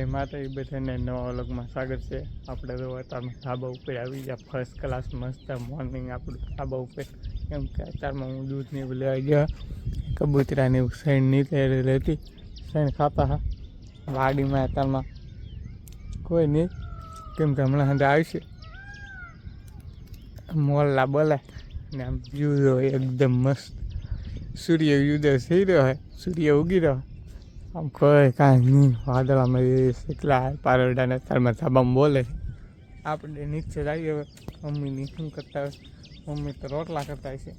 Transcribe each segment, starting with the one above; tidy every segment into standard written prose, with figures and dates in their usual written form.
માતા એ બધાને નવા વ્લોગમાં સ્વાગત છે। આપણે તો અત્યારમાં ધાબા ઉપર આવી ગયા, ફર્સ્ટ ક્લાસ મસ્ત મોર્નિંગ આપણું ધાબા ઉપર, કેમ કે અત્યારમાં હું દૂધ ને એવું લેવા ગયો, કબૂતરાને એવું શેણ નીકળેલી હતી, શેણ ખાતા હા વાડીમાં। અત્યારમાં કોઈ નહીં, કેમ કે હમણાં સાંજે આવશે મોરલા બોલાય ને આમ વ્યૂ એકદમ મસ્ત, સૂર્ય ઉદય થઈ રહ્યો હોય, સૂર્ય ઉગી રહ્યો, આમ કોઈ કાંઈ નહીં, વાદળામાં એટલા પારોડાને તારમાં ધાબામાં બોલે। આપણે નીચે જઈએ હવે, મમ્મીની શું કરતા હોય, મમ્મી તો રોટલા કરતા હશે,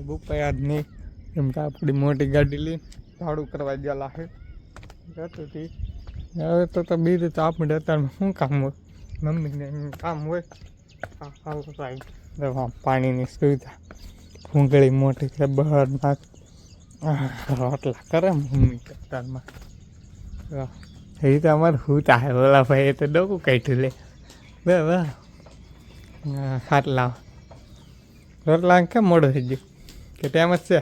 બુપ્પા યાદ નહીં, કેમ કે આપણી મોટી ગાડી લઈને ભાડું કરવા ગયેલા છે જતું હતી। હવે તો બીજું તો આપણે અત્યારમાં શું કામ હોય, મમ્મીને કામ હોય પાણીની સુવિધા, ભૂંગળી મોટી છે બહાર નાખ રોટલા કરે મમ્મી અત્યારમાં। એ તો અમારે શું ચાહે ઓલા ભાઈ, એ તો ડોકું કાઢ્યું લે બરાબર। ખાટલા રોટલા કેમ મોડું થઈ ગયું, કે ટાઈમ જ છે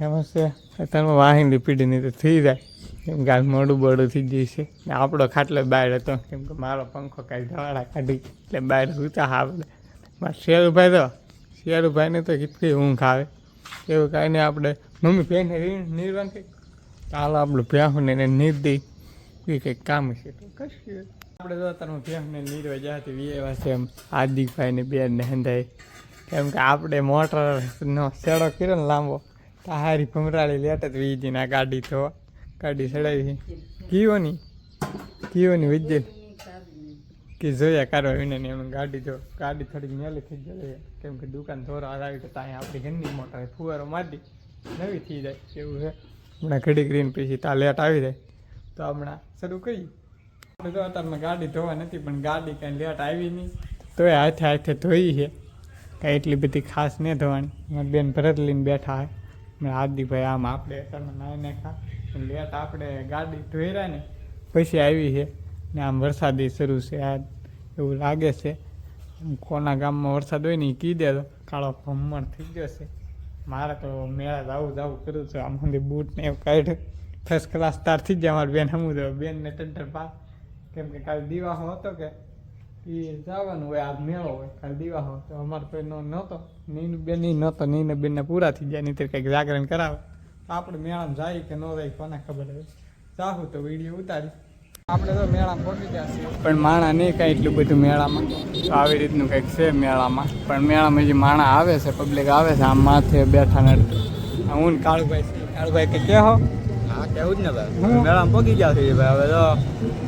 એમ જ છે અત્યારમાં વાહિંદી પીડીની તો થઈ જાય, કેમ કે આ મોડું બોડું થઈ જાય છે ને। આપણો ખાટલો બહાર હતો, કેમ કે મારો પંખો કાંઈ ધવાડા કાઢી એટલે બહાર ઊંચા આપણે મારા શેરુભાઈ તો શેરુભાઈને તો કેટલી ઊંઘ આવે, એવું કાંઈ નહીં। આપણે મમ્મી પહેને નીરવાનું કંઈક ચાલો આપણે ભેહુંને એને નીર દઈ, એ કંઈક કામ છે તો કશું આપણે તો અત્યારમાં ભેહુંને નીરવા જતી વ્યવા છે એમ હાર્દિકભાઈને બેનને હંધાય, કેમ કે આપણે મોટરનો શેડો કર્યો ને લાંબો, તો હારી ભમરાળી લેટ જ વીજીને આ ગાડી ધોવા, ગાડી ચડાવી કીઓની વિજય કે જોયા કાઢવા વિને એમ ગાડી ધો, ગાડી થોડીક મેલી થઈ જાય, કેમ કે દુકાન ધોરા આવી તો ત્યાં આપણી ઘરની મોટર ફુવારો મારી નવી થઈ જાય એવું છે। હમણાં ઘડી કરીને પછી ત્યાં લેટ આવી જાય તો હમણાં શરૂ કરીએ। આપણે તો અત્યારમાં ગાડી ધોવા નથી, પણ ગાડી કાંઈ લેટ આવી નહીં તોય હાથે હાથે ધોઈ છે, કાંઈ એટલી બધી ખાસ નહીં ધોવાની। મારી બેન ભરત લઈને બેઠા હોય, મેં હાર્દિકભાઈ આમ આપણે અત્યારમાં નાઈ નાખા લેટ આપણે ગાડી ધોઈ રહ્યા ને પછી આવી છે ને આમ વરસાદી શરૂ છે આ એવું લાગે છે। કોના ગામમાં વરસાદ હોય ને એ કી દે તો કાળો ભમણ થઈ ગયો છે। મારે તો મેળા જવું કરું છું, આમ સુધી બૂટ ને એવું કાઢ્યું ફર્સ્ટ ક્લાસ તાર થઈ જાય। અમારી બેન સમું દો બેનને ટંટર પા, કેમ કે કાલે દિવાહો હતો કે એ જવાનું હોય, આ મેળો હોય કાલે દિવાહો, તો અમારે કોઈ નહોતો, નીનું બેન નહોતો, નીને બેનને પૂરા થઈ જાય, નહીં કંઈક જાગરણ કરાવે તો આપણે મેળામાં જાય કે ન જાય કોને ખબર હોય, ચાહું તો વિડીયો ઉતારી। આપણે તો મેળામાં પહોંચી ગયા છીએ, પણ માણા નહીં કાંઈ એટલું બધું મેળામાં, તો આવી રીતનું કંઈક છે મેળામાં, પણ મેળામાં જે માણા આવે છે, પબ્લિક આવે છે, આમ માથે બેઠા નડતું। હું ને કાળુભાઈ કે કહો હા કેવું જ ને ભાઈ, મેળામાં પહોંચી ગયા છે ભાઈ। હવે તો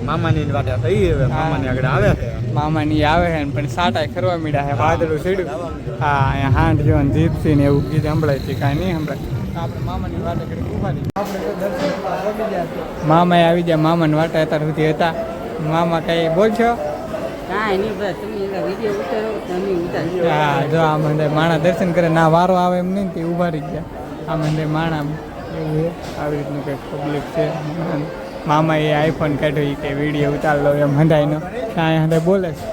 મામાની વાટે થઈ હવે મામાની આગળ આવે છે, મામાની આવે છે પણ સાટાય ખરવા મીડ્યા છે, વાદળું સીડ્યું હા અહીંયા હાંડ જોન જીતથી ને એવું ગીત સંભળાય છે, કાંઈ નહીં સંભળાય। આપણે મામાની વાટે કરી ઉભારી, આપણે તો દર્શન પહોંચી ગયા છે, મામાએ આવી ગયા, મામાની વાટે અત્યાર સુધી હતા। મામા કઈ બોલશો? કાંઈ નહીં બસ તમે વિડીયો ઉતારો તમે ઉતારજો। હા જો આમ અંદર માણા દર્શન કરે ના વારો આવે એમ નહીં, તે ઊભા રહી ગયા આમ અંદર માણા એવું આવી રીતનું કંઈક પબ્લિક છે। મામા એ આઈફોન કાઢ્યો કે વિડીયો ઉતાર લો એમ હંધાઈનો, ત્યાં હંધાઈ બોલે છે।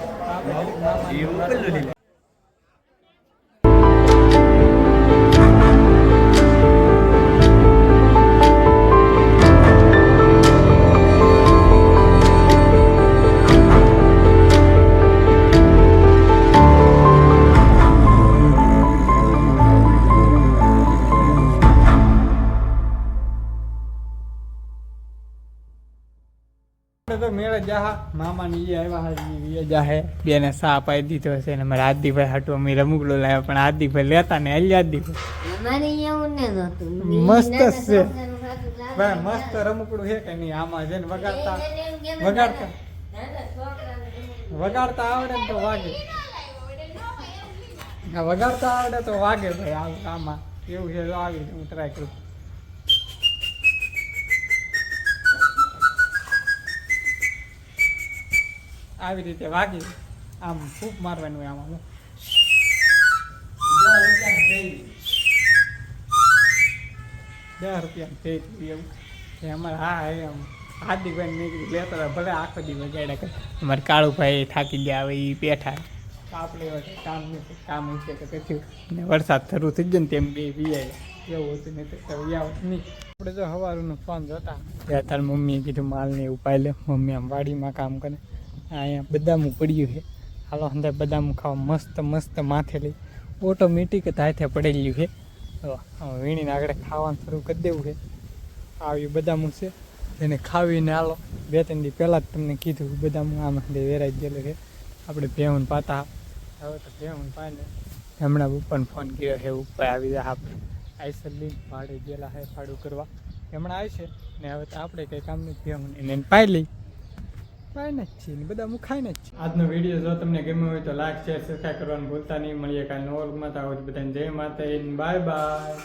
તો મેળે જાહા મામાની એ આવ્યા જાહે, બેને સા પાઈ દીધો છે ને મારા હાર્દિકભાઈ હાટું અમે રમકડો લાવ્યા, પણ હાર્દિકભાઈ લેતા ને અલી હાર્દિકભાઈ મસ્ત છે ભાઈ, મસ્ત રમકડું છે કે નહીં, આમાં છે ને વગાડતા આવડે ને તો વાગે, વગાડતા આવડે તો વાગે ભાઈ આમાં એવું છે। આવી હું ટ્રાય કરું, આવી રીતે વાગી આમ ફૂંક મારવાનું હોય આમાં, 10 રૂપિયા થઈ એવું અમારે। હા એમ હાર્દિકભાઈ નીકળી લેતા ભલે આખો દી વગાડ્યા કરે, અમારે કાળુભાઈ થાકી ગયા હવે એ બેઠા આપણે હવે કામ નથી, કામ છે કે પછી ને વરસાદ શરૂ થઈ જાય ને તેમ બે વીઆઈ એવું હતું નહીં તો આવત નહીં. આપણે જો સવારનો ફોન જોતા ત્યાં તાર મમ્મીએ કીધું માલને એવું પાઈ લે. મમ્મી આમ વાડીમાં કામ કરે. અહીંયા બદામું પડ્યું છે, હાલો અંદર બદામું ખાવા મસ્ત મસ્ત માથે લઈ ઓટોમેટિક હાથે પડેલું છે. વીણીને આગળ ખાવાનું શરૂ કરી દેવું છે. આવી બદામું છે એને ખાવીને હાલો. 2-3 દી પહેલાં જ તમને કીધું બદામું આમાં વેરાઈ ગયેલું છે. આપણે ભેહું પાતા હવે તો ભેહું પાઈને હમણાં ઉપરને ફોન કર્યો છે. ઉપર આવી જાય આપણે આઈસર લઈને ભાડે ગયેલા છે ભાડું કરવા. હમણાં આવશે ને હવે તો આપણે કંઈ કામ નથી. ભેહું એને પાઈ લઈ પાઈને જ છીએ ને બધા ખાઈને જ છીએ. આજનો વિડીયો જો તમને ગમ્યો હોય તો લાઈક શેર સબસ્ક્રાઈબ કરવાનું ભૂલતા નહીં. મળીએ કાલે નવો વ્લોગમાં. તો બધાને જય માતા, બાય બાય.